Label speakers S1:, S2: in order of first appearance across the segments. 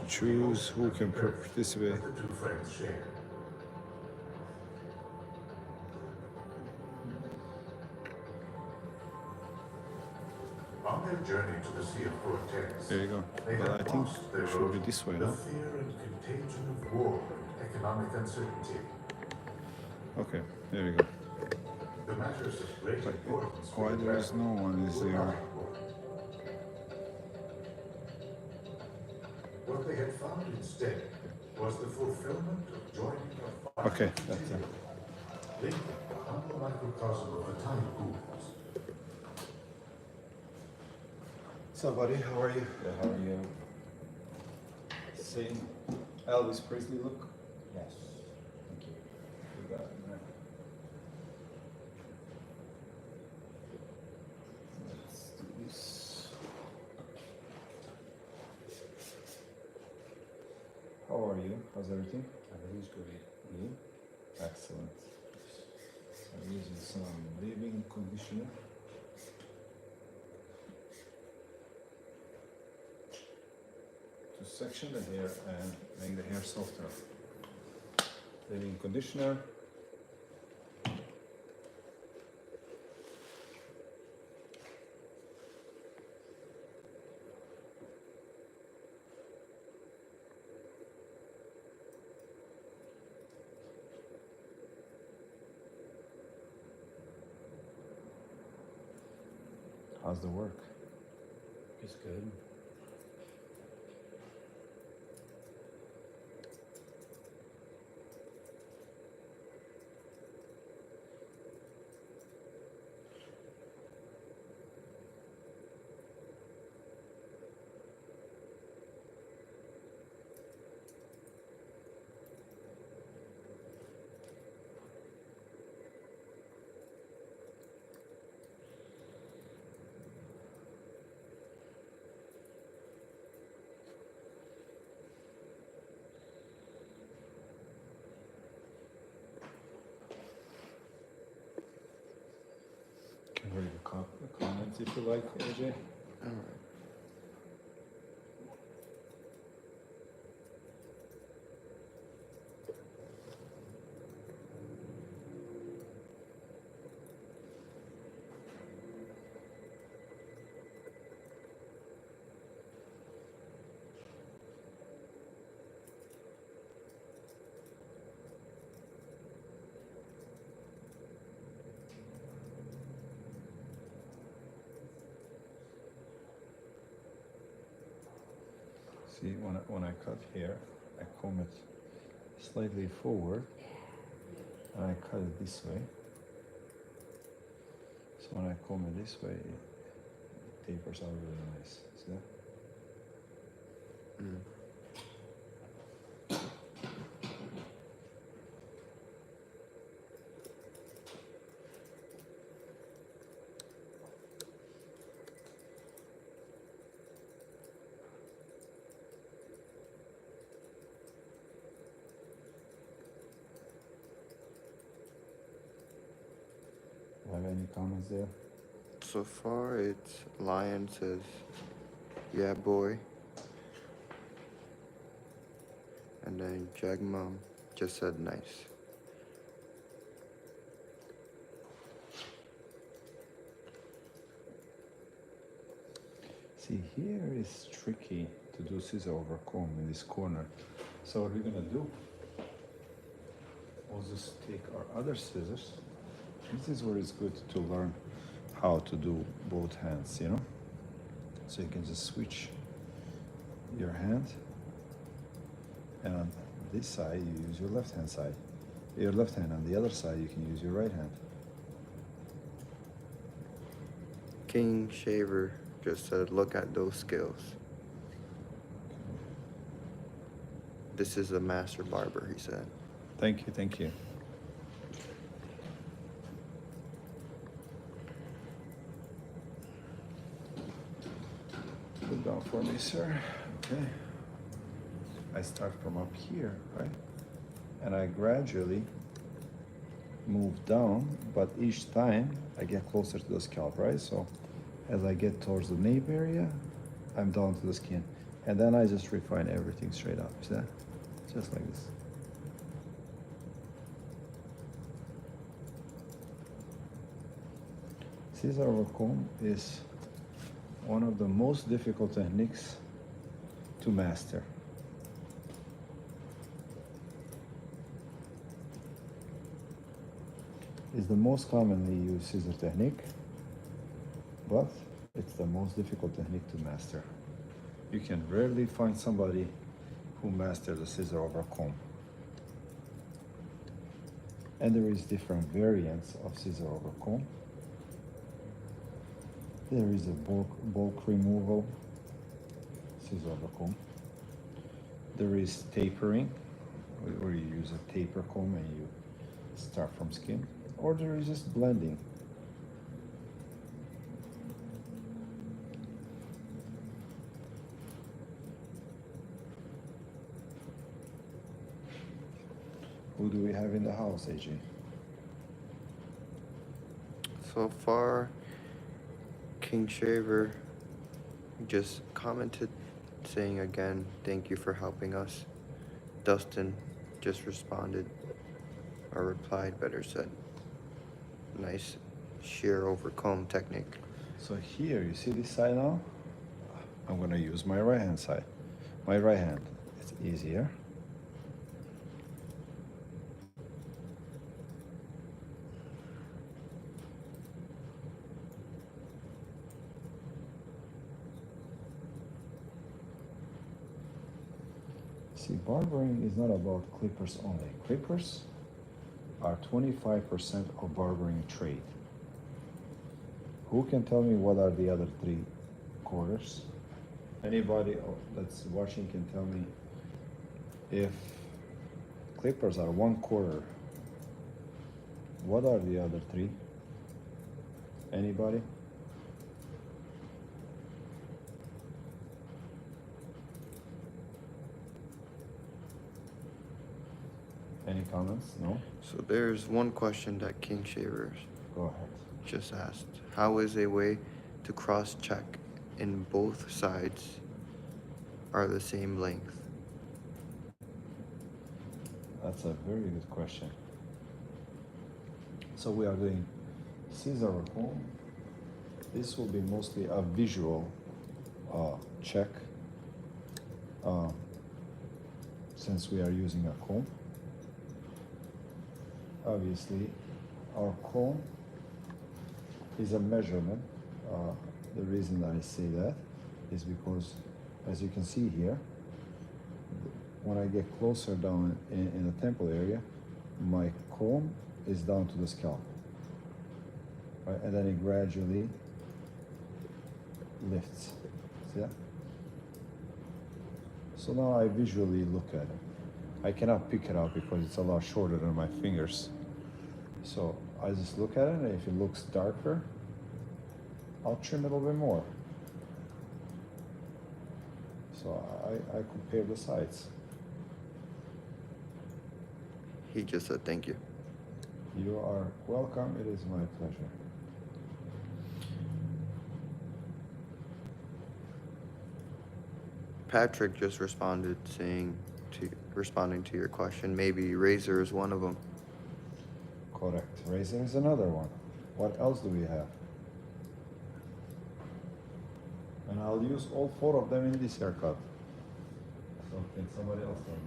S1: choose who can participate.
S2: that the two friends share. On their journey to the Sea of Cortez,
S1: There you go.
S2: they
S1: Well,
S2: have
S1: I think
S2: lost their
S1: it should be this way,
S2: the
S1: no?
S2: fear and contagion of war and economic uncertainty.
S1: Okay, there we go.
S2: The matters of great
S1: But
S2: importance
S1: why there is no one is
S2: were not
S1: there?
S2: important. What they had found instead was the fulfillment of joining a final
S1: Okay, that's it.
S2: continuum, linking the humble microcosm of the tiny ghouls.
S1: So, buddy, how are you?
S3: Good, how are you?
S1: Same Elvis Presley look?
S3: Yes. Thank you.
S1: You got it, man. Let's do this. How are you? How's everything?
S3: Everything's great. You?
S1: Excellent. I'm using some leave-in conditioner. To section the hair and make the hair softer. Leave-in conditioner. How's the work?
S3: It's good.
S1: Can read the comments if you like, AJ.
S4: Alright.
S1: See, when I cut here, I comb it slightly forward and I cut it this way. So when I comb it this way, it tapers out really nice. See that?
S4: Mm.
S1: Have any comments there?
S4: So far, it's Lion says, "Yeah, boy," and then Jagmom just said, "Nice."
S1: See, here is tricky to do scissor over comb in this corner. So what we're gonna do, we'll just take our other scissors. This is where it's good to learn how to do both hands, you know? So you can just switch your hand, and on this side you use your left hand side. Your left hand, on the other side you can use your right hand.
S4: King Shaver just said, "Look at those skills." This is a master barber, he said.
S1: Thank you, thank you. Put down for me, sir. Okay. I start from up here, right? And I gradually move down, but each time I get closer to the scalp, right? So as I get towards the nape area, I'm down to the skin. And then I just refine everything straight up. See that? Just like this. Scissor over comb is one of the most difficult techniques to master. It's the most commonly used scissor technique, but it's the most difficult technique to master. You can rarely find somebody who masters the scissor over comb. And there is different variants of scissor over comb. There is a bulk removal scissor over comb. There is tapering, where you use a taper comb and you start from skin. Or there is just blending. Who do we have in the house, AJ?
S4: So far, King Shaver just commented saying again, thank you for helping us. Dustin just responded, or replied, better said. Nice shear over comb technique.
S1: So here, you see this side now? I'm gonna use my right hand side. My right hand, it's easier. See, barbering is not about clippers only. Clippers are 25% of barbering trade. Who can tell me what are the other 3/4? Anybody that's watching can tell me if clippers are 1/4, what are the other 3? Anybody? Any comments? No?
S4: So there's one question that King Shaver
S1: Go ahead.
S4: just asked. How is a way to cross-check in both sides are the same length?
S1: That's a very good question. So we are doing scissor or comb. This will be mostly a visual check since we are using a comb. Obviously, our comb is a measurement. The reason I say that is because, as you can see here, when I get closer down in the temple area, my comb is down to the scalp, right? And then it gradually lifts. See that? So now I visually look at it. I cannot pick it up because it's a lot shorter than my fingers. So I just look at it, and if it looks darker, I'll trim it a little bit more. So I compare the sides.
S4: He just said thank you.
S1: You are welcome. It is my pleasure.
S4: Patrick just responding to your question. Maybe razor is one of them.
S1: Correct. Razor is another one. What else do we have? And I'll use all 4 of them in this haircut. So can somebody else tell me?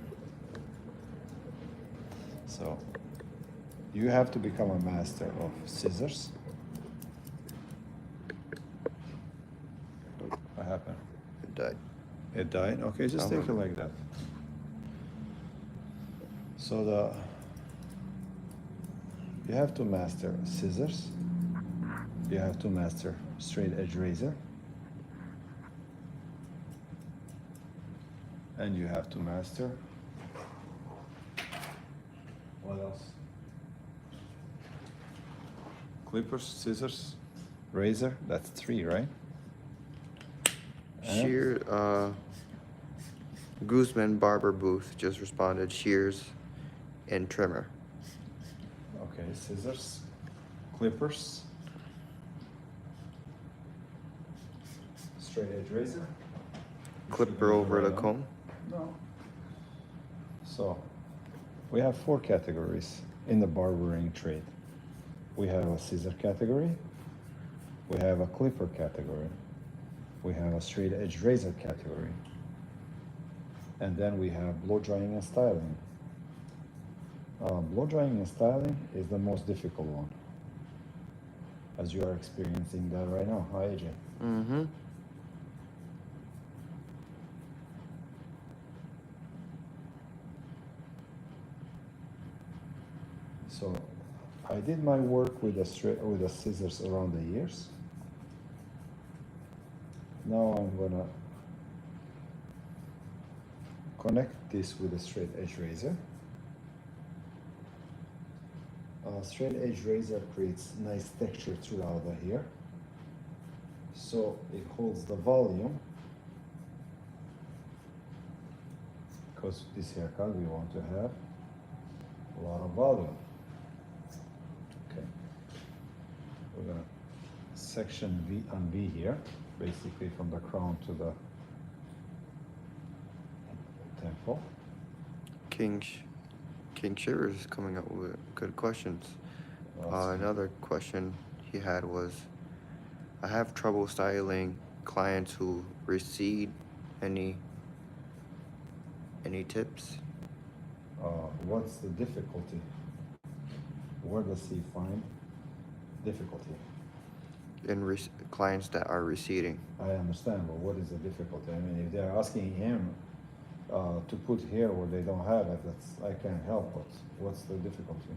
S1: So you have to become a master of scissors. What happened?
S4: It died.
S1: It died? Okay, just take it like that. So you have to master scissors. You have to master straight edge razor. And you have to master, what else? Clippers, scissors, razor, that's 3, right? And
S4: Shear, Guzman Barber Booth just responded, shears and trimmer.
S1: okay, scissors, clippers, straight edge razor,
S4: clipper over the comb?
S1: No. So, we have 4 categories in the barbering trade. We have a scissor category, we have a clipper category, we have a straight edge razor category, and then we have blow drying and styling. Blow drying and styling is the most difficult one, as you are experiencing that right now. Hi, AJ.
S4: Mm-hmm.
S1: So I did my work with the scissors around the years. Now I'm gonna connect this with a straight edge razor. Straight edge razor creates nice texture throughout the hair, so it holds the volume, because this haircut we want to have a lot of volume. Okay, we're gonna section V on V here, basically from the crown to the temple.
S4: King Shivers is coming up with good questions. Another question he had was, I have trouble styling clients who recede. Any tips?
S1: What's the difficulty? Where does he find difficulty?
S4: In clients that are receding.
S1: I understand, but what is the difficulty? I mean, if they're asking him to put hair where they don't have it, that's, I can't help, but what's the difficulty?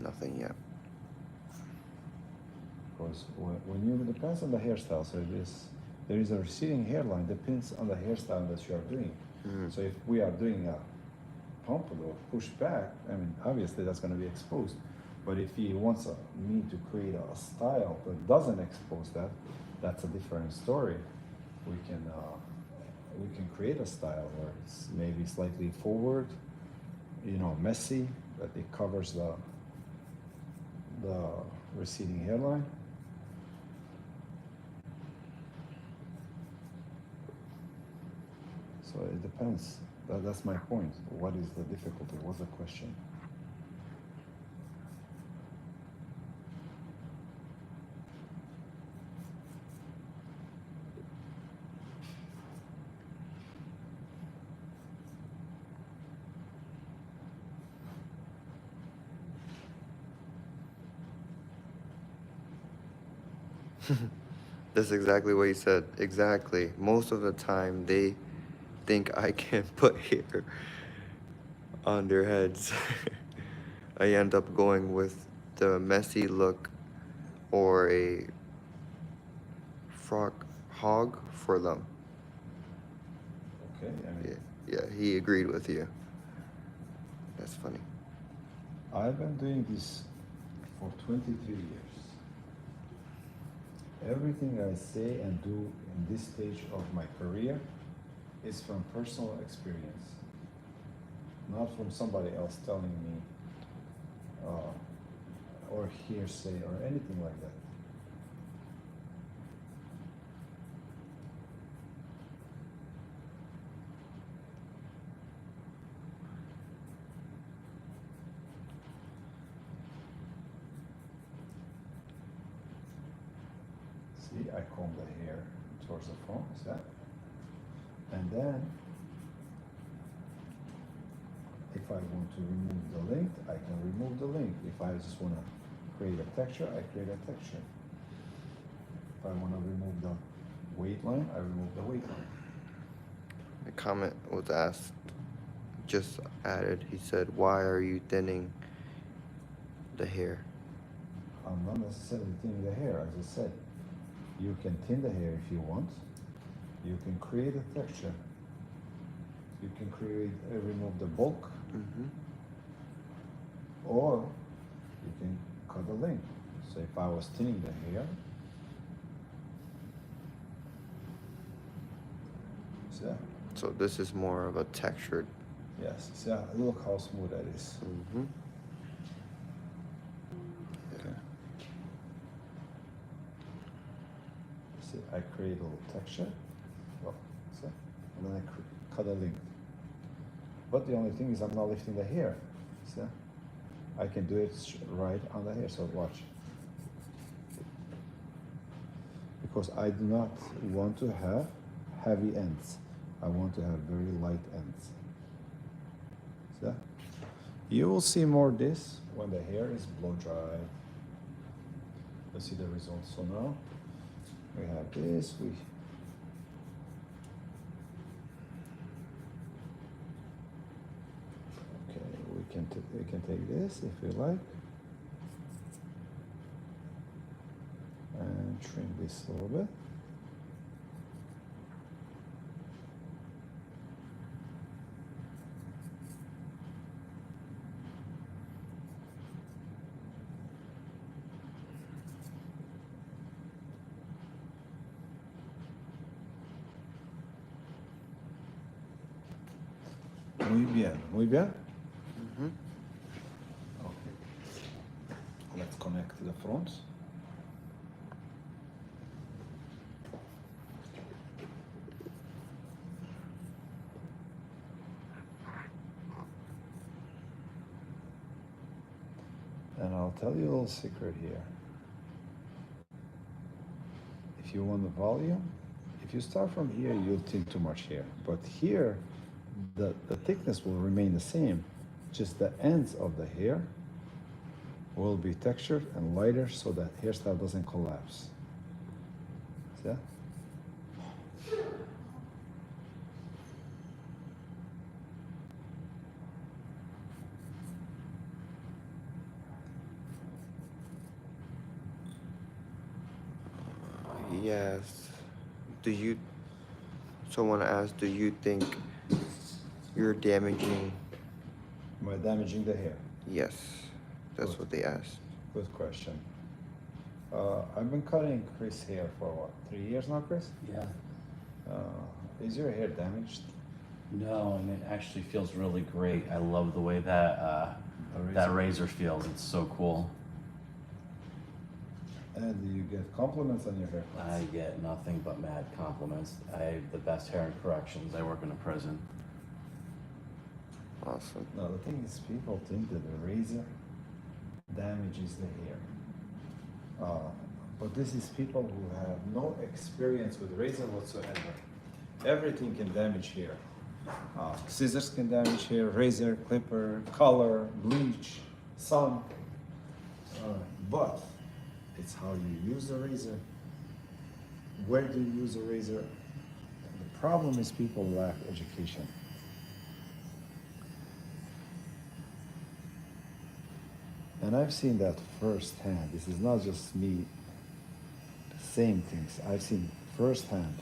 S4: Nothing yet.
S1: Because when you, depends on the hairstyle, so there is a receding hairline, depends on the hairstyle that you are doing.
S4: Mm.
S1: So if we are doing a pompadour, push back, I mean, obviously that's going to be exposed. But if he wants me to create a style that doesn't expose that, that's a different story. We can create a style where it's maybe slightly forward, messy, but it covers the receding hairline. So it depends. That's my point. What is the difficulty? What's the question?
S4: That's exactly what he said. Exactly. Most of the time, they think I can put hair on their heads. I end up going with the messy look or a frog hog for them.
S1: Okay. I mean,
S4: Yeah, he agreed with you. That's funny.
S1: I've been doing this for 23 years. Everything I say and do in this stage of my career is from personal experience, not from somebody else telling me or hearsay or anything like that. See, I comb the hair towards the front, is that? And then, if I want to remove the length, I can remove the length. If I just want to create a texture, I create a texture. If I want to remove the weight line, I remove the weight line.
S4: A comment was asked, just added, he said, why are you thinning the hair?
S1: I'm not necessarily thinning the hair, as I said. You can thin the hair if you want. You can create a texture. You can remove the bulk, or you can cut the length. So if I was thinning the hair, see that?
S4: So this is more of a textured
S1: Yes, see, look how smooth that is.
S4: Mm-hmm.
S1: Okay. See, I create a little texture. Well, see? And then I cut a length. But the only thing is I'm not lifting the hair. See? I can do it right on the hair, so watch. Because I do not want to have heavy ends. I want to have very light ends. See? You will see more this when the hair is blow dry. You'll see the results. So now we have this. We can take this if you like, and trim this a little bit. Muy bien, muy bien.
S4: Mm-hmm.
S1: Okay. Let's connect the front. And I'll tell you a little secret here. If you want the volume, if you start from here, you'll think too much here. But here, the thickness will remain the same. Just the ends of the hair will be textured and lighter so that hairstyle doesn't collapse. See that?
S4: Yes. Someone asked, do you think you're damaging?
S1: Am I damaging the hair?
S4: Yes. That's
S1: Good.
S4: what they asked.
S1: Good question. I've been cutting Chris' hair for what, 3 years now, Chris?
S3: Yeah.
S1: Is your hair damaged?
S3: No, and it actually feels really great. I love the way that that razor feels. It's so cool.
S1: And do you get compliments on your haircuts?
S3: I get nothing but mad compliments. I have the best hair and corrections. I work in a prison.
S4: Awesome.
S1: No, the thing is, people think that the razor damages the hair. But this is people who have no experience with razor whatsoever. Everything can damage hair. Scissors can damage hair, razor, clipper, color, bleach, sun. But it's how you use the razor. Where do you use the razor? The problem is people lack education. And I've seen that firsthand. This is not just me saying things. I've seen firsthand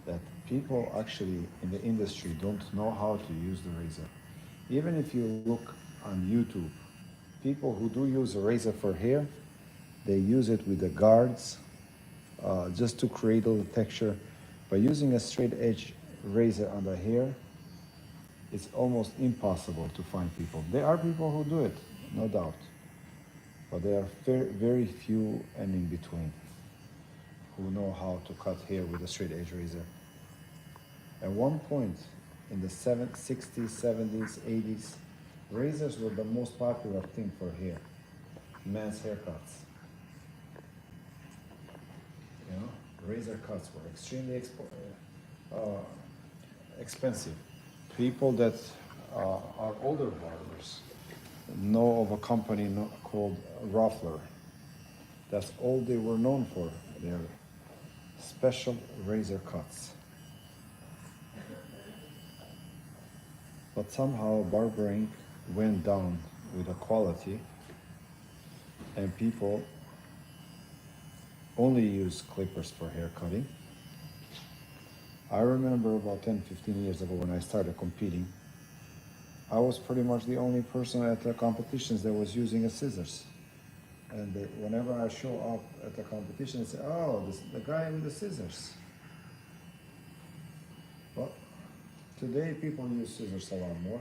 S1: that people actually in the industry don't know how to use the razor. Even if you look on YouTube, people who do use a razor for hair, they use it with the guards just to create a little texture. By using a straight edge razor on the hair, it's almost impossible to find people. There are people who do it, no doubt. But there are very few and in between who know how to cut hair with a straight edge razor. At one point in the 60s, 70s, 80s, razors were the most popular thing for hair, men's haircuts. You know, razor cuts were extremely expensive. People that are older barbers know of a company called Ruffler. That's all they were known for, their special razor cuts. But somehow barbering went down with the quality, and people only use clippers for hair cutting. I remember about 10, 15 years ago when I started competing, I was pretty much the only person at the competitions that was using a scissors. And whenever I show up at the competition, they say, oh, the guy with the scissors. Well, Today people use scissors a lot more,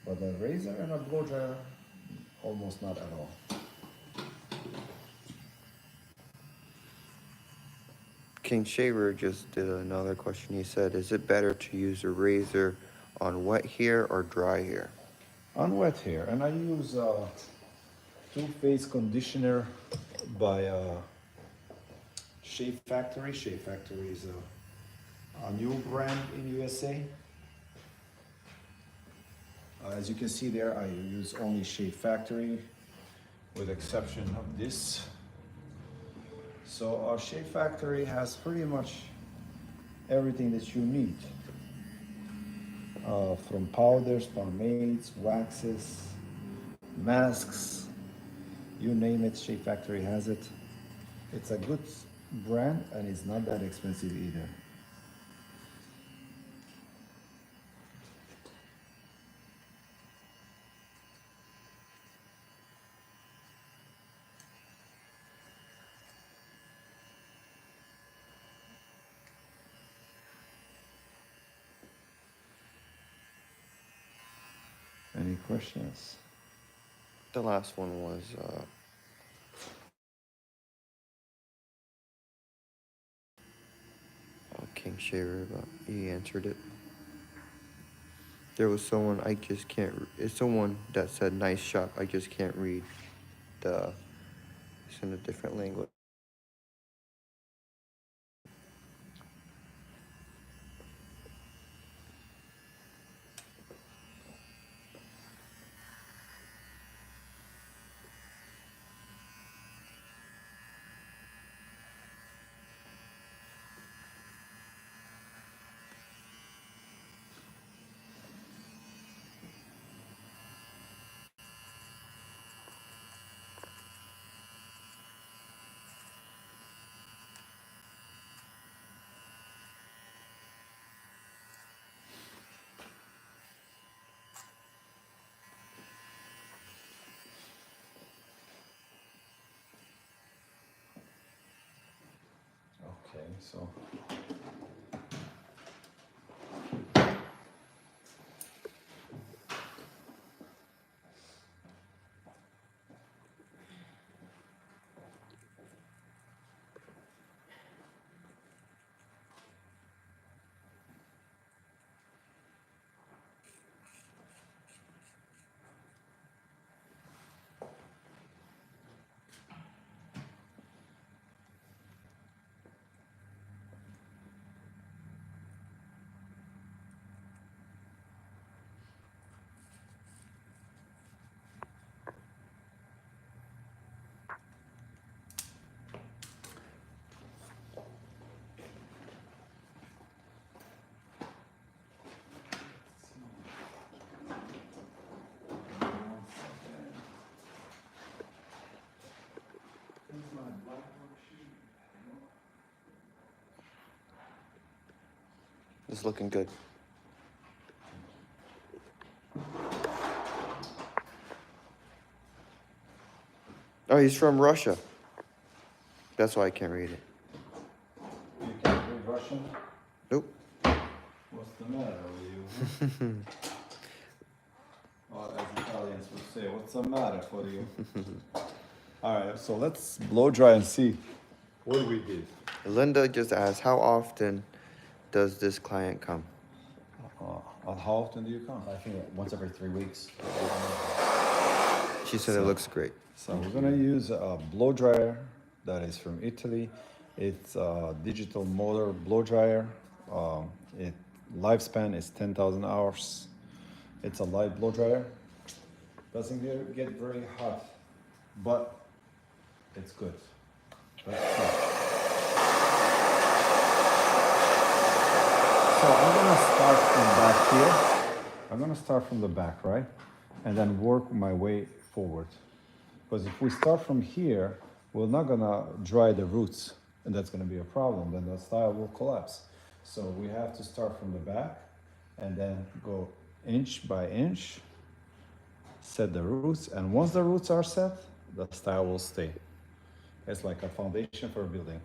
S1: but a razor and a blow dryer, almost not at all.
S4: King Shaver just did another question. He said, "Is it better to use a razor on wet hair or dry hair?"
S1: On wet hair, and I use two-phase conditioner by Shave Factory. Shave Factory is a new brand in USA. As you can see there, I use only Shave Factory, with exception of this. So our Shave Factory has pretty much everything that you need. From powders, pomades, waxes, masks, you name it, Shave Factory has it. It's a good brand and it's not that expensive either. Any questions?
S4: The last one was King Shaver, but he answered it. There was someone I just can't. It's someone that said "nice shot." I just can't read the. It's in a different language.
S1: Okay, so
S4: It's looking good. Oh, he's from Russia. That's why I can't read it.
S1: you can't read Russian?
S4: Nope.
S1: What's the matter with you? Well, as Italians would say, what's the matter for you? All right, so let's blow dry and see what we did.
S4: Linda just asked, "How often does this client come?"
S1: How often do you come?
S3: I think once every 3 weeks.
S4: She said it looks great.
S1: So we're gonna use a blow dryer that is from Italy. It's a digital motor blow dryer. It lifespan is 10,000 hours. It's a light blow dryer. Doesn't get very hot, but it's good. Let's try. So I'm gonna start from back here. I'm gonna start from the back, right? And then work my way forward. Because if we start from here, we're not gonna dry the roots, and that's gonna be a problem. Then the style will collapse. So we have to start from the back and then go inch by inch, set the roots, and once the roots are set, the style will stay. It's like a foundation for a building.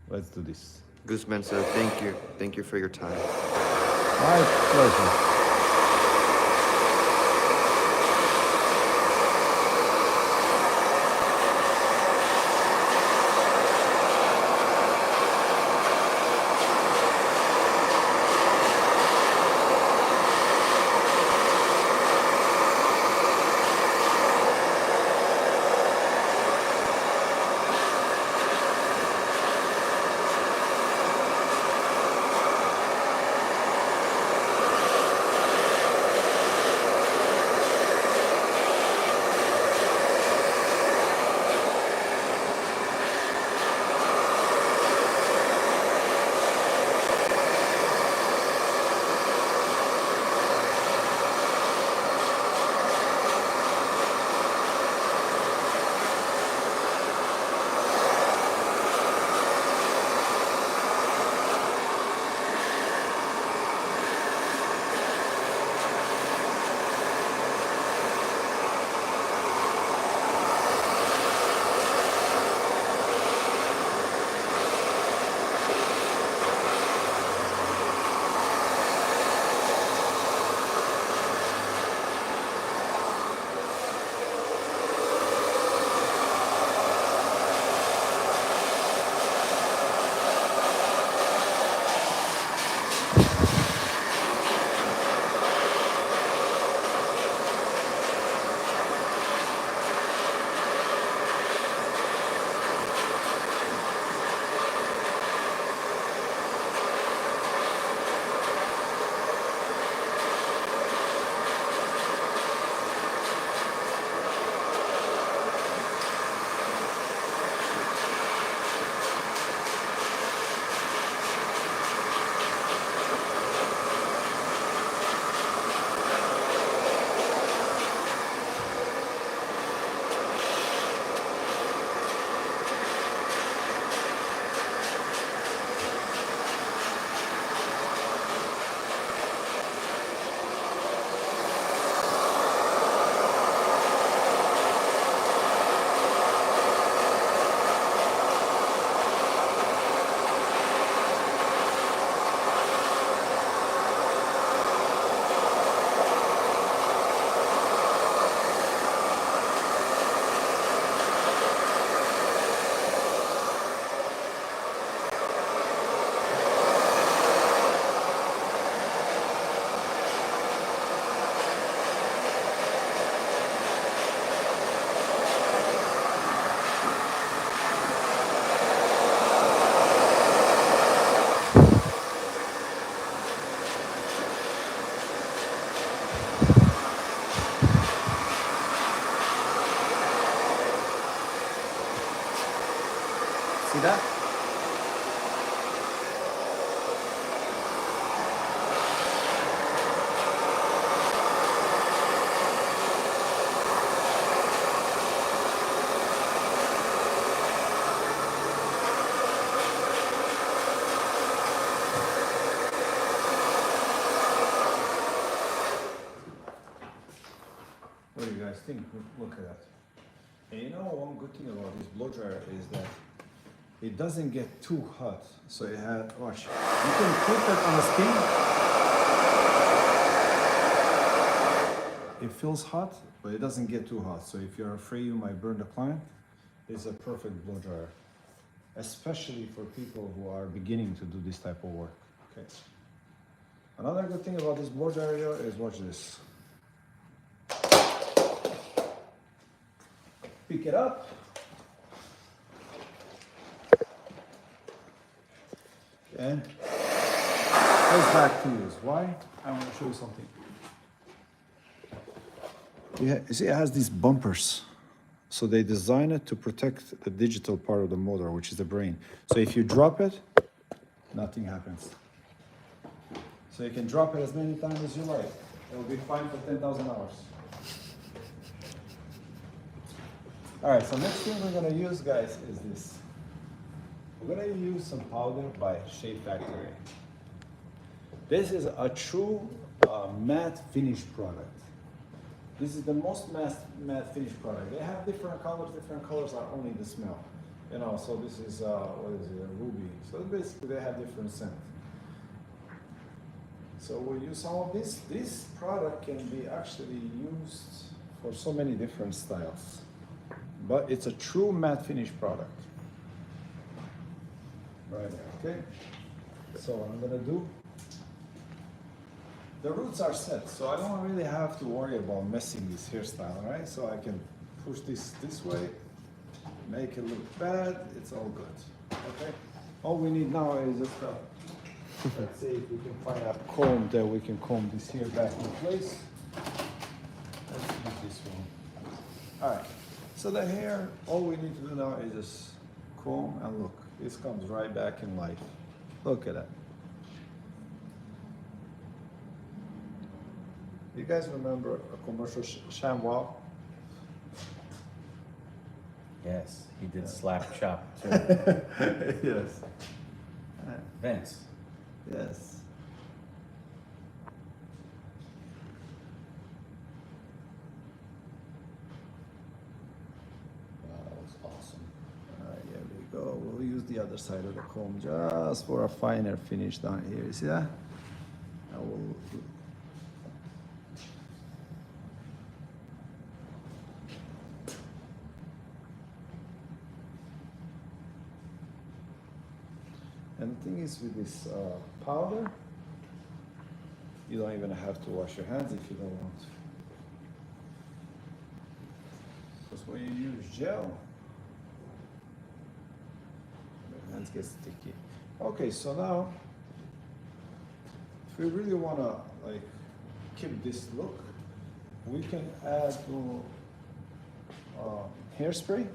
S1: Let's do this.
S4: Guzman said, "Thank you. Thank you for your time."
S1: My pleasure.
S3: See that?
S1: What do you guys think? Look at that. And you know, one good thing about this blow dryer is that it doesn't get too hot. So it had, watch, you can put that on a spin. It feels hot, but it doesn't get too hot. So if you're afraid you might burn the client, it's a perfect blow dryer. Especially for people who are beginning to do this type of work. Okay. Another good thing about this blow dryer is, watch this. Pick it up. And goes back to use. Why? I want to show you something. Yeah, you see, it has these bumpers. So they design it to protect the digital part of the motor, which is the brain. So if you drop it, nothing happens. So you can drop it as many times as you like. It will be fine for 10,000 hours. All right, so next thing we're gonna use, guys, is this. We're gonna use some powder by Shea Factory. This is a true matte finish product. This is the most matte finish product. They have different colors are only the smell. You know, so this is, what is it, a ruby. So basically they have different scent. So we use some of this. This product can be actually used for so many different styles, but it's a true matte finish product. Right, okay? So what I'm gonna do, the roots are set, so I don't really have to worry about messing this hairstyle, right? So I can push this way, make it look bad, it's all good, okay? All we need now is just let's see if we can find a comb that we can comb this hair back in place. Let's use this one. All right, so the hair, all we need to do now is just comb, and look, this comes right back in life. Look at that. You guys remember a commercial ShamWow?
S3: Yes, he did slap chop too.
S1: Yes.
S3: Vince.
S1: Yes.
S3: Wow, that was awesome.
S1: All right, here we go. We'll use the other side of the comb just for a finer finish down here. You see that? I will. And the thing is with this powder, you don't even have to wash your hands if you don't want to. Because when you use gel, your hands get sticky. Okay, so now, if we really want to like keep this look, we can add hairspray.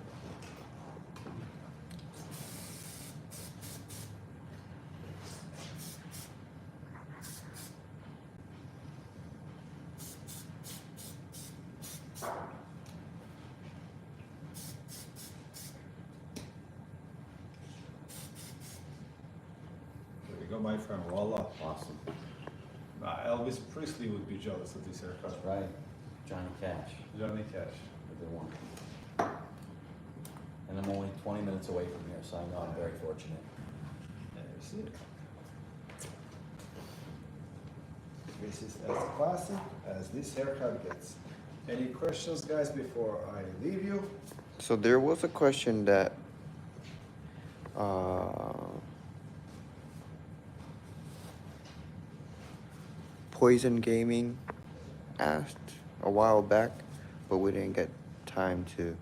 S1: There you go, my friend. Voila.
S3: Awesome.
S1: Elvis Presley would be jealous of this haircut.
S3: That's right. Johnny Cash.
S1: Johnny Cash.
S3: With the one. And I'm only 20 minutes away from here, so I know I'm very fortunate.
S1: Yeah, you see it. This is as classic as this haircut gets. Any questions, guys, before I leave you?
S4: So there was a question that Poison Gaming asked a while back, but we didn't get time to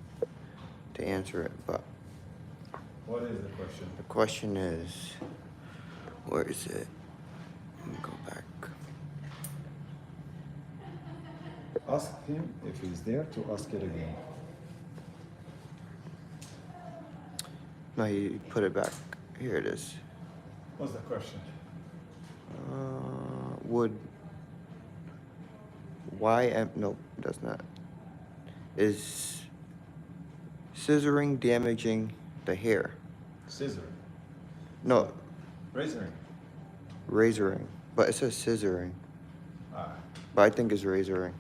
S4: answer it. But
S1: What is the question?
S4: the question is, where is it? Let me go back.
S1: Ask him if he's there to ask it again.
S4: No, he put it back. Here it is.
S1: What's the question?
S4: Would no, does not. Is scissoring damaging the hair?
S1: Scissor.
S4: No,
S1: Razoring.
S4: razoring. But it says scissoring.
S1: Ah,
S4: But I think it's razoring.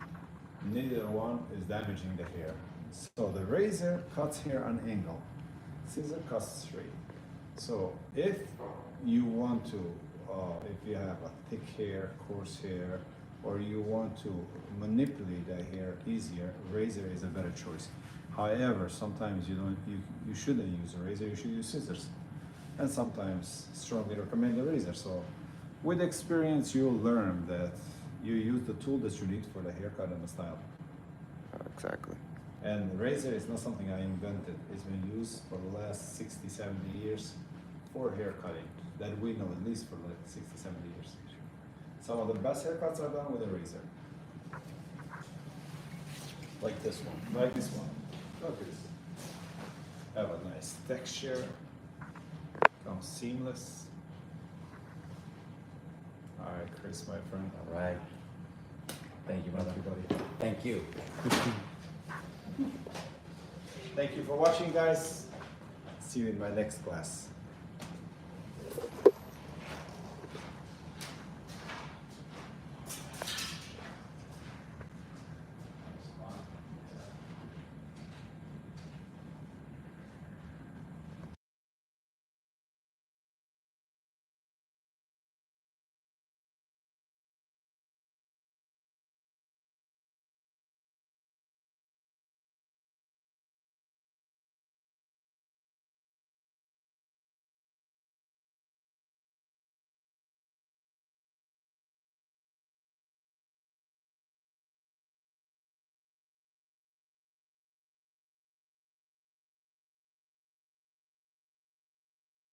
S1: neither one is damaging the hair. So the razor cuts hair on angle. Scissor cuts straight. So if you want to, if you have a thick hair, coarse hair, or you want to manipulate the hair easier, razor is a better choice. However, sometimes you shouldn't use a razor, you should use scissors. And sometimes strongly recommend a razor. So with experience, you'll learn that you use the tool that you need for the haircut and the style.
S4: Exactly.
S1: And the razor is not something I invented. It's been used for the last 60, 70 years for hair cutting. That we know, at least for like 60, 70 years. Some of the best haircuts are done with a razor. Like this one. Like this one. Look at this. Have a nice texture. Comes seamless. All right, Chris, my friend.
S3: All right. Thank you, brother.
S1: Thank you, buddy.
S3: Thank you.
S1: Thank you for watching, guys. See you in my next class.